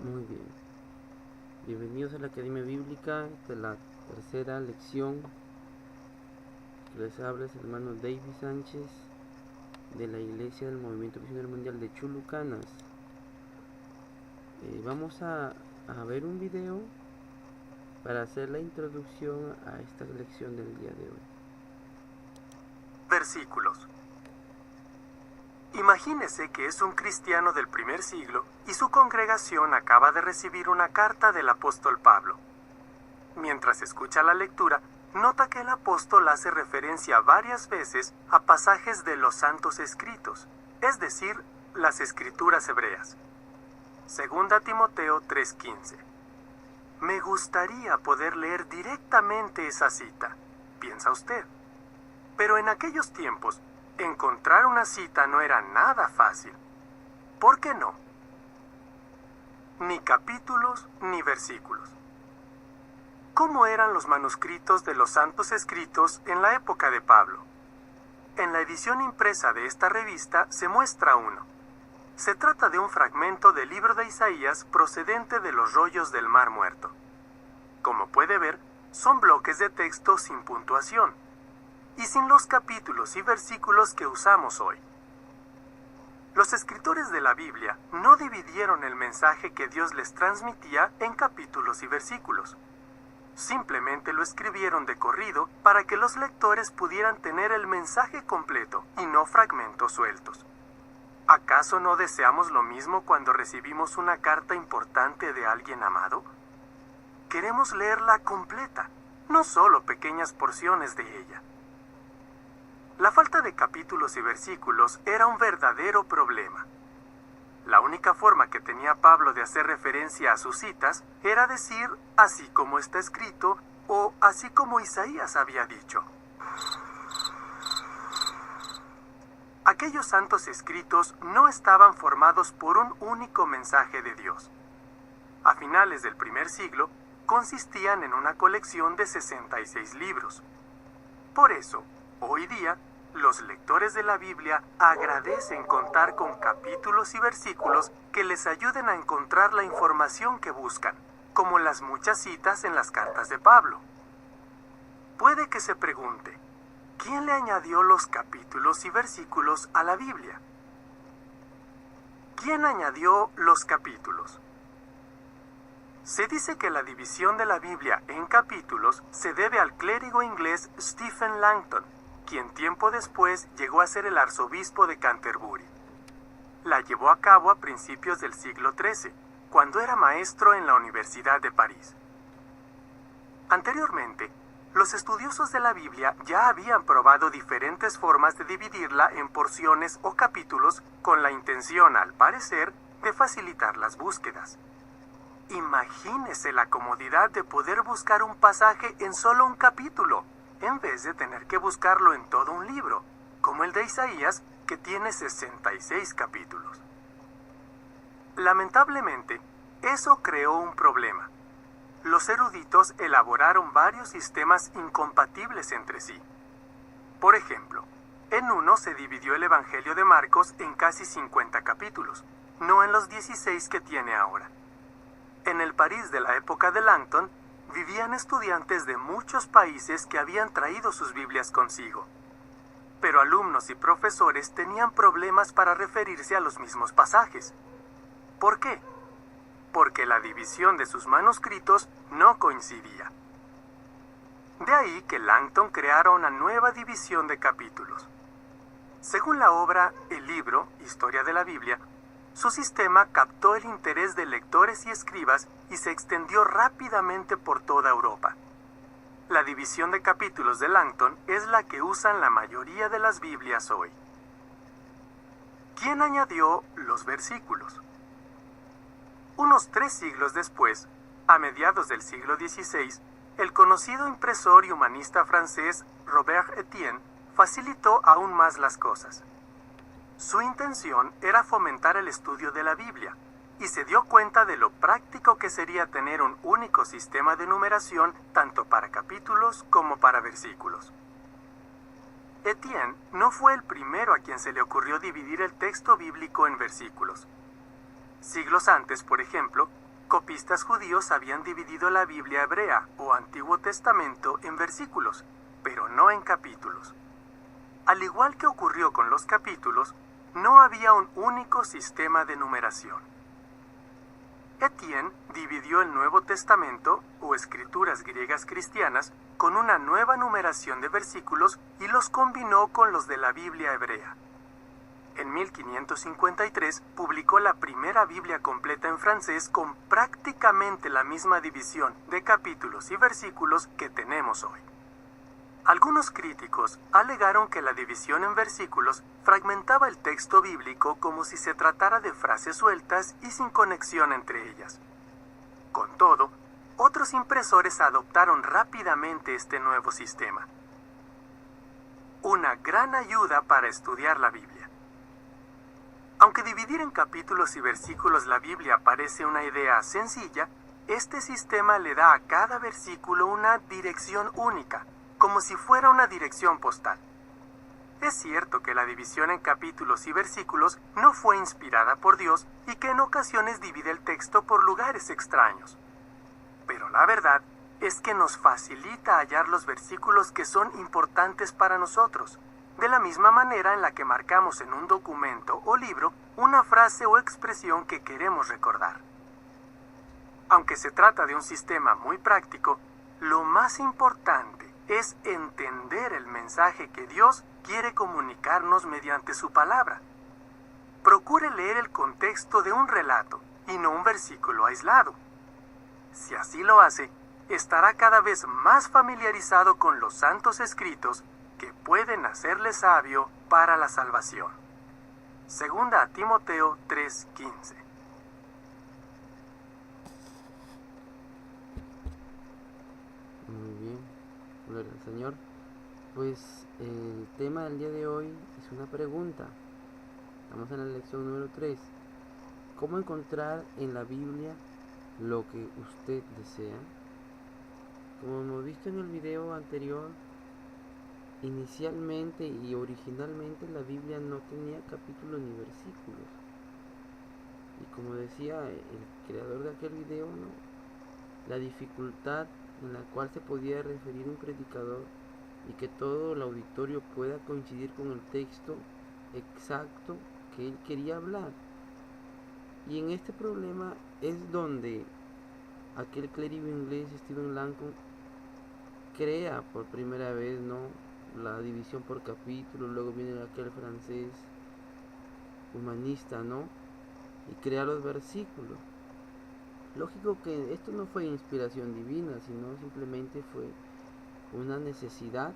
Muy bien. Bienvenidos a la Academia Bíblica. Esta es la tercera lección. Les habla el hermano David Sánchez de la Iglesia del Movimiento Misionero Mundial de Chulucanas. Vamos a ver un video para hacer la introducción a esta lección del día de hoy. Versículos. Imagínese que es un cristiano del primer siglo y su congregación acaba de recibir una carta del apóstol Pablo. Mientras escucha la lectura, nota que el apóstol hace referencia varias veces a pasajes de los Santos Escritos, es decir, las Escrituras hebreas. Segunda Timoteo 3:15. Me gustaría poder leer directamente esa cita, piensa usted. Pero en aquellos tiempos, encontrar una cita no era nada fácil. ¿Por qué no? Ni capítulos ni versículos. ¿Cómo eran los manuscritos de los Santos Escritos en la época de Pablo? En la edición impresa de esta revista se muestra uno. Se trata de un fragmento del libro de Isaías procedente de los rollos del Mar Muerto. Como puede ver, son bloques de texto sin puntuación y sin los capítulos y versículos que usamos hoy. Los escritores de la Biblia no dividieron el mensaje que Dios les transmitía en capítulos y versículos. Simplemente lo escribieron de corrido para que los lectores pudieran tener el mensaje completo y no fragmentos sueltos. ¿Acaso no deseamos lo mismo cuando recibimos una carta importante de alguien amado? Queremos leerla completa, no solo pequeñas porciones de ella. La falta de capítulos y versículos era un verdadero problema. La única forma que tenía Pablo de hacer referencia a sus citas era decir así como está escrito o así como Isaías había dicho. Aquellos santos escritos no estaban formados por un único mensaje de Dios. A finales del primer siglo, consistían en una colección de 66 libros. Por eso, hoy día, los lectores de la Biblia agradecen contar con capítulos y versículos que les ayuden a encontrar la información que buscan, como las muchas citas en las cartas de Pablo. Puede que se pregunte, ¿quién le añadió los capítulos y versículos a la Biblia? ¿Quién añadió los capítulos? Se dice que la división de la Biblia en capítulos se debe al clérigo inglés Stephen Langton, quien tiempo después llegó a ser el arzobispo de Canterbury. La llevó a cabo a principios del siglo XIII, cuando era maestro en la Universidad de París. Anteriormente, los estudiosos de la Biblia ya habían probado diferentes formas de dividirla en porciones o capítulos con la intención, al parecer, de facilitar las búsquedas. Imagínese la comodidad de poder buscar un pasaje en solo un capítulo, en vez de tener que buscarlo en todo un libro, como el de Isaías, que tiene 66 capítulos. Lamentablemente, eso creó un problema. Los eruditos elaboraron varios sistemas incompatibles entre sí. Por ejemplo, en uno se dividió el Evangelio de Marcos en casi 50 capítulos, no en los 16 que tiene ahora. En el París de la época de Langton, vivían estudiantes de muchos países que habían traído sus Biblias consigo. Pero alumnos y profesores tenían problemas para referirse a los mismos pasajes. ¿Por qué? Porque la división de sus manuscritos no coincidía. De ahí que Langton creara una nueva división de capítulos. Según la obra El libro, Historia de la Biblia, su sistema captó el interés de lectores y escribas y se extendió rápidamente por toda Europa. La división de capítulos de Langton es la que usan la mayoría de las Biblias hoy. ¿Quién añadió los versículos? Unos 3 siglos después, a mediados del siglo XVI, el conocido impresor y humanista francés Robert Estienne facilitó aún más las cosas. Su intención era fomentar el estudio de la Biblia, y se dio cuenta de lo práctico que sería tener un único sistema de numeración tanto para capítulos como para versículos. Estienne no fue el primero a quien se le ocurrió dividir el texto bíblico en versículos. Siglos antes, por ejemplo, copistas judíos habían dividido la Biblia hebrea o Antiguo Testamento en versículos, pero no en capítulos. Al igual que ocurrió con los capítulos, no había un único sistema de numeración. Etienne dividió el Nuevo Testamento, o escrituras griegas cristianas, con una nueva numeración de versículos y los combinó con los de la Biblia hebrea. En 1553 publicó la primera Biblia completa en francés con prácticamente la misma división de capítulos y versículos que tenemos hoy. Algunos críticos alegaron que la división en versículos fragmentaba el texto bíblico como si se tratara de frases sueltas y sin conexión entre ellas. Con todo, otros impresores adoptaron rápidamente este nuevo sistema. Una gran ayuda para estudiar la Biblia. Aunque dividir en capítulos y versículos la Biblia parece una idea sencilla, este sistema le da a cada versículo una dirección única, como si fuera una dirección postal. Es cierto que la división en capítulos y versículos no fue inspirada por Dios y que en ocasiones divide el texto por lugares extraños. Pero la verdad es que nos facilita hallar los versículos que son importantes para nosotros, de la misma manera en la que marcamos en un documento o libro una frase o expresión que queremos recordar. Aunque se trata de un sistema muy práctico, lo más importante es entender el mensaje que Dios quiere comunicarnos mediante su palabra. Procure leer el contexto de un relato y no un versículo aislado. Si así lo hace, estará cada vez más familiarizado con los santos escritos que pueden hacerle sabio para la salvación. Segunda a Timoteo 3:15. Muy bien, gloria al Señor. Pues el tema del día de hoy es una pregunta. Estamos en la lección número 3. ¿Cómo encontrar en la Biblia lo que usted desea? Como hemos visto en el video anterior, inicialmente y originalmente la Biblia no tenía capítulos ni versículos. Y como decía el creador de aquel video, ¿no?, la dificultad en la cual se podía referir un predicador y que todo el auditorio pueda coincidir con el texto exacto que él quería hablar. Y en este problema es donde aquel clérigo inglés Stephen Langton crea por primera vez, ¿no?, la división por capítulos. Luego viene aquel francés humanista, ¿no?, y crea los versículos. Lógico que esto no fue inspiración divina, sino simplemente fue una necesidad,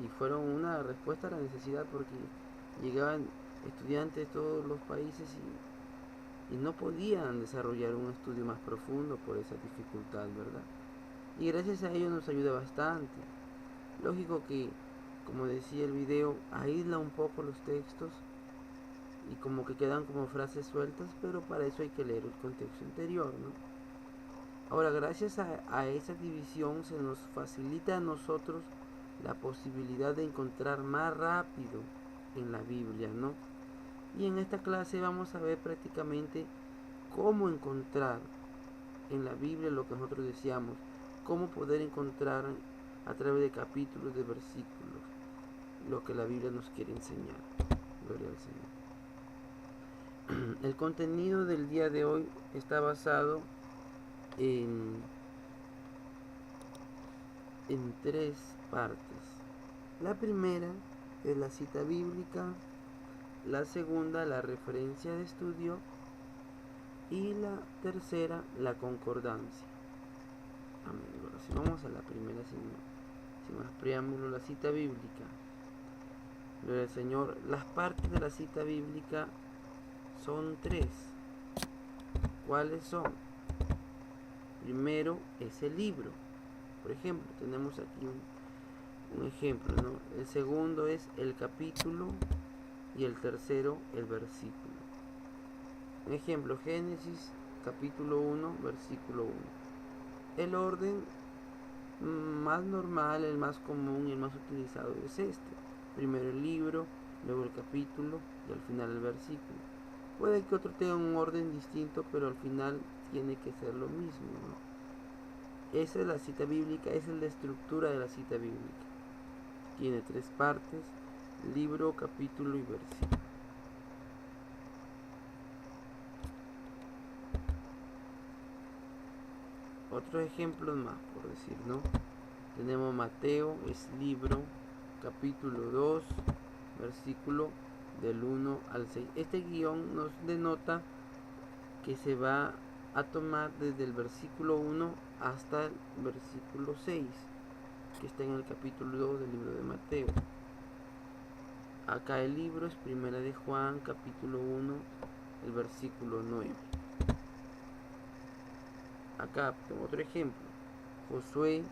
y fueron una respuesta a la necesidad, porque llegaban estudiantes de todos los países y no podían desarrollar un estudio más profundo por esa dificultad, ¿verdad? Y gracias a ello nos ayuda bastante. Lógico que, como decía el video, aísla un poco los textos y como que quedan como frases sueltas, pero para eso hay que leer el contexto anterior, ¿no? Ahora, gracias a esa división se nos facilita a nosotros la posibilidad de encontrar más rápido en la Biblia, ¿no? Y en esta clase vamos a ver prácticamente cómo encontrar en la Biblia lo que nosotros decíamos, cómo poder encontrar a través de capítulos, de versículos, lo que la Biblia nos quiere enseñar. Gloria al Señor. El contenido del día de hoy está basado en 3 partes. La primera es la cita bíblica, la segunda la referencia de estudio y la tercera la concordancia. Amén. Ahora, si vamos a la primera sin más preámbulo, la cita bíblica. Gloria al Señor. Las partes de la cita bíblica son 3. ¿Cuáles son? Primero es el libro. Por ejemplo, tenemos aquí un ejemplo, ¿no? El segundo es el capítulo y el tercero el versículo. Un ejemplo, Génesis capítulo 1, versículo 1. El orden más normal, el más común y el más utilizado es este. Primero el libro, luego el capítulo y al final el versículo. Puede que otro tenga un orden distinto, pero al final tiene que ser lo mismo, ¿no? Esa es la cita bíblica, esa es la estructura de la cita bíblica. Tiene 3 partes: libro, capítulo y versículo. Otros ejemplos más, por decir, ¿no? Tenemos Mateo, es libro, capítulo 2, versículo del 1 al 6. Este guión nos denota que se va a tomar desde el versículo 1 hasta el versículo 6, que está en el capítulo 2 del libro de Mateo. Acá el libro es Primera de Juan, capítulo 1, el versículo 9. Acá tengo otro ejemplo: Josué,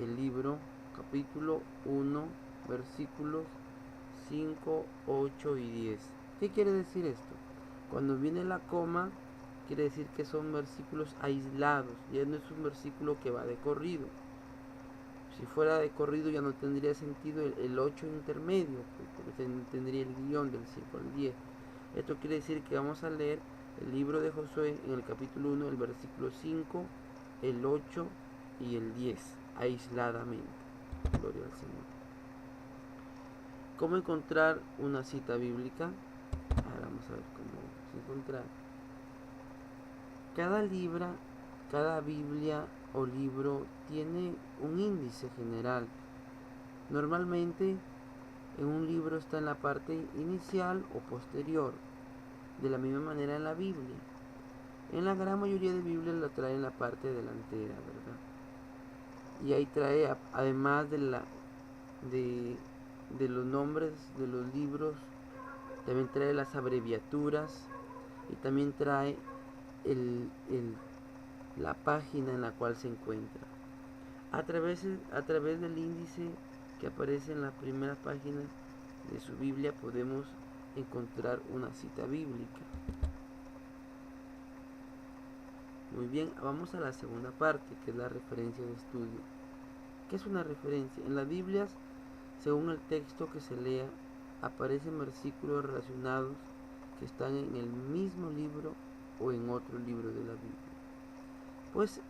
el libro, capítulo 1, versículos 5, 8 y 10. ¿Qué quiere decir esto? Cuando viene la coma, quiere decir que son versículos aislados, ya no es un versículo que va de corrido. Si fuera de corrido ya no tendría sentido el 8 intermedio, porque tendría el guión del 5 al 10. Esto quiere decir que vamos a leer el libro de Josué en el capítulo 1, el versículo 5, el 8 y el 10, aisladamente. Gloria al Señor. ¿Cómo encontrar una cita bíblica? Ahora vamos a ver cómo encontrar. Cada Biblia o libro tiene un índice general. Normalmente en un libro está en la parte inicial o posterior. De la misma manera en la Biblia. En la gran mayoría de Biblias la trae en la parte delantera, ¿verdad? Y ahí trae, además de los nombres de los libros, también trae las abreviaturas y también trae la página en la cual se encuentra. A través del índice que aparece en la primera página de su Biblia podemos encontrar una cita bíblica. Muy bien, vamos a la segunda parte, que es la referencia de estudio. ¿Qué es una referencia? En las Biblias, según el texto que se lea, aparecen versículos relacionados que están en el mismo libro o en otro libro de la Biblia. Pues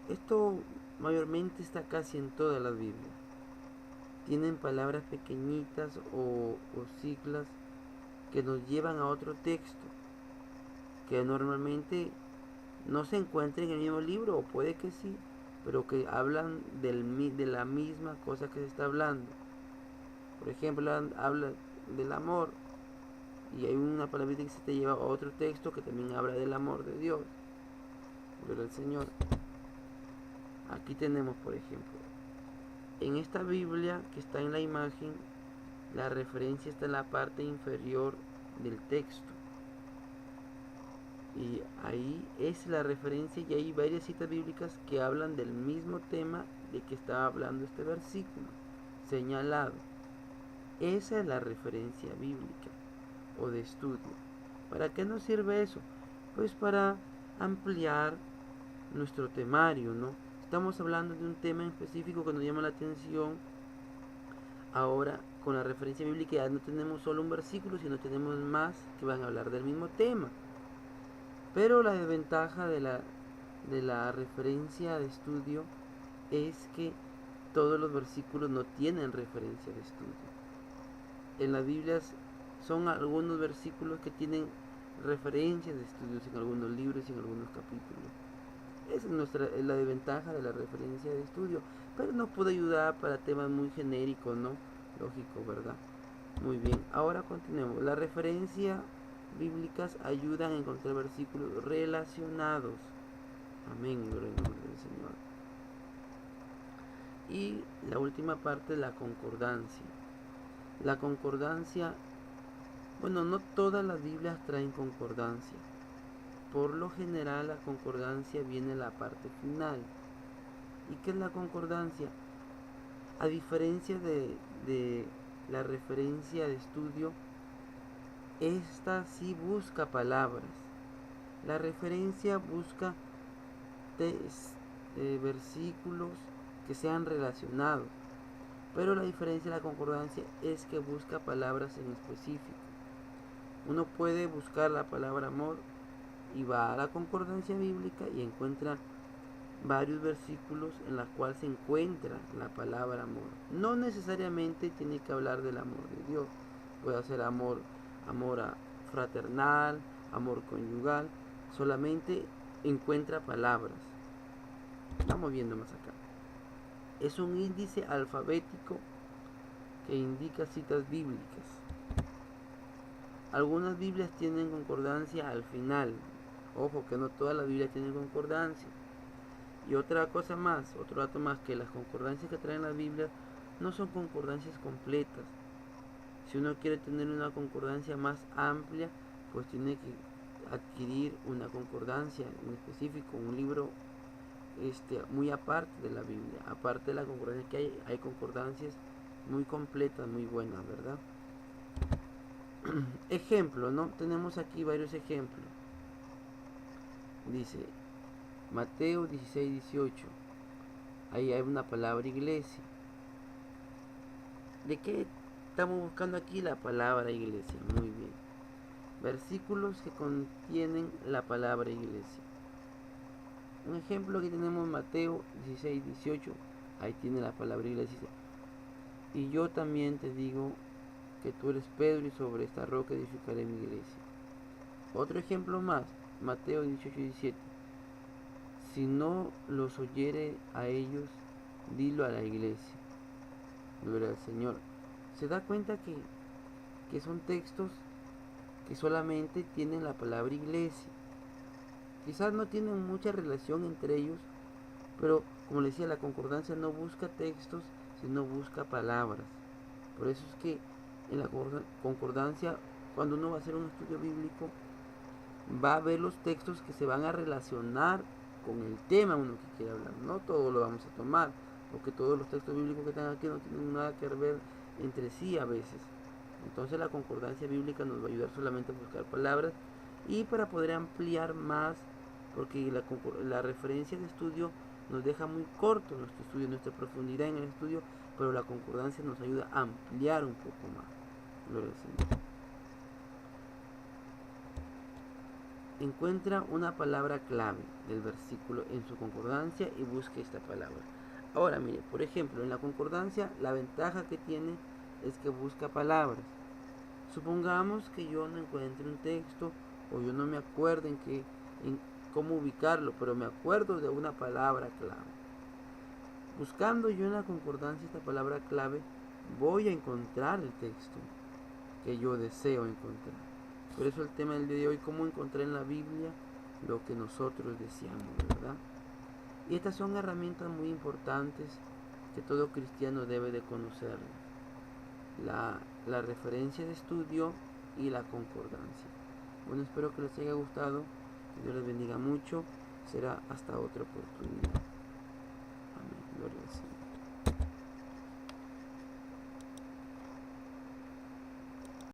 esto mayormente está casi en todas las Biblias. Tienen palabras pequeñitas o siglas que nos llevan a otro texto, que normalmente no se encuentra en el mismo libro, o puede que sí, pero que hablan de la misma cosa que se está hablando. Por ejemplo, habla del amor, y hay una palabrita que se te lleva a otro texto que también habla del amor de Dios. Gloria al Señor. Aquí tenemos, por ejemplo, en esta Biblia que está en la imagen, la referencia está en la parte inferior del texto. Y ahí es la referencia, y hay varias citas bíblicas que hablan del mismo tema de que estaba hablando este versículo señalado. Esa es la referencia bíblica o de estudio. ¿Para qué nos sirve eso? Pues para ampliar nuestro temario, ¿no? Estamos hablando de un tema en específico que nos llama la atención. Ahora, con la referencia bíblica ya no tenemos solo un versículo, sino tenemos más que van a hablar del mismo tema. Pero la desventaja de la referencia de estudio es que todos los versículos no tienen referencia de estudio. En las Biblias son algunos versículos que tienen referencias de estudios en algunos libros y en algunos capítulos. Esa es la desventaja de la referencia de estudio, pero nos puede ayudar para temas muy genéricos, ¿no? Lógico, ¿verdad? Muy bien, ahora continuemos. La referencia bíblicas ayudan a encontrar versículos relacionados. Amén, gloria al nombre del Señor. Y la última parte es la concordancia. La concordancia, bueno, no todas las Biblias traen concordancia. Por lo general la concordancia viene en la parte final. ¿Y qué es la concordancia? A diferencia de la referencia de estudio, esta sí busca palabras. La referencia busca versículos que sean relacionados. Pero la diferencia de la concordancia es que busca palabras en específico. Uno puede buscar la palabra amor y va a la concordancia bíblica y encuentra varios versículos en los cuales se encuentra la palabra amor. No necesariamente tiene que hablar del amor de Dios. Puede ser amor fraternal, amor conyugal. Solamente encuentra palabras. Vamos viendo más acá. Es un índice alfabético que indica citas bíblicas. Algunas Biblias tienen concordancia al final. Ojo que no todas las Biblias tienen concordancia. Y otra cosa más, otro dato más, que las concordancias que traen las Biblias no son concordancias completas. Si uno quiere tener una concordancia más amplia, pues tiene que adquirir una concordancia en específico, un libro muy aparte de la Biblia. Aparte de la concordancia que hay concordancias muy completas, muy buenas, ¿verdad? Ejemplo, ¿no? Tenemos aquí varios ejemplos. Dice Mateo 16:18. Ahí hay una palabra iglesia. ¿De qué estamos buscando aquí? La palabra iglesia. Muy bien. Versículos que contienen la palabra iglesia. Un ejemplo, aquí tenemos Mateo 16:18. Ahí tiene la palabra iglesia. Y yo también te digo que tú eres Pedro y sobre esta roca edificaré mi iglesia. Otro ejemplo más, Mateo 18:17. Si no los oyere a ellos, dilo a la iglesia. Gloria al Señor. Se da cuenta que son textos que solamente tienen la palabra iglesia. Quizás no tienen mucha relación entre ellos, pero como les decía, la concordancia no busca textos, sino busca palabras. Por eso es que en la concordancia, cuando uno va a hacer un estudio bíblico, va a ver los textos que se van a relacionar con el tema uno que quiere hablar. No todo lo vamos a tomar, porque todos los textos bíblicos que están aquí no tienen nada que ver entre sí a veces. Entonces la concordancia bíblica nos va a ayudar solamente a buscar palabras y para poder ampliar más, porque la referencia de estudio nos deja muy corto nuestro estudio, nuestra profundidad en el estudio, pero la concordancia nos ayuda a ampliar un poco más. Gloria al Señor. Encuentra una palabra clave del versículo en su concordancia y busque esta palabra. Ahora mire, por ejemplo, en la concordancia la ventaja que tiene es que busca palabras. Supongamos que yo no encuentre un texto o yo no me acuerdo en cómo ubicarlo, pero me acuerdo de una palabra clave. Buscando yo en la concordancia esta palabra clave, voy a encontrar el texto que yo deseo encontrar. Por eso el tema del día de hoy, cómo encontrar en la Biblia lo que nosotros deseamos, ¿verdad? Y estas son herramientas muy importantes que todo cristiano debe de conocer. La referencia de estudio y la concordancia. Bueno, espero que les haya gustado. Que Dios les bendiga mucho. Será hasta otra oportunidad.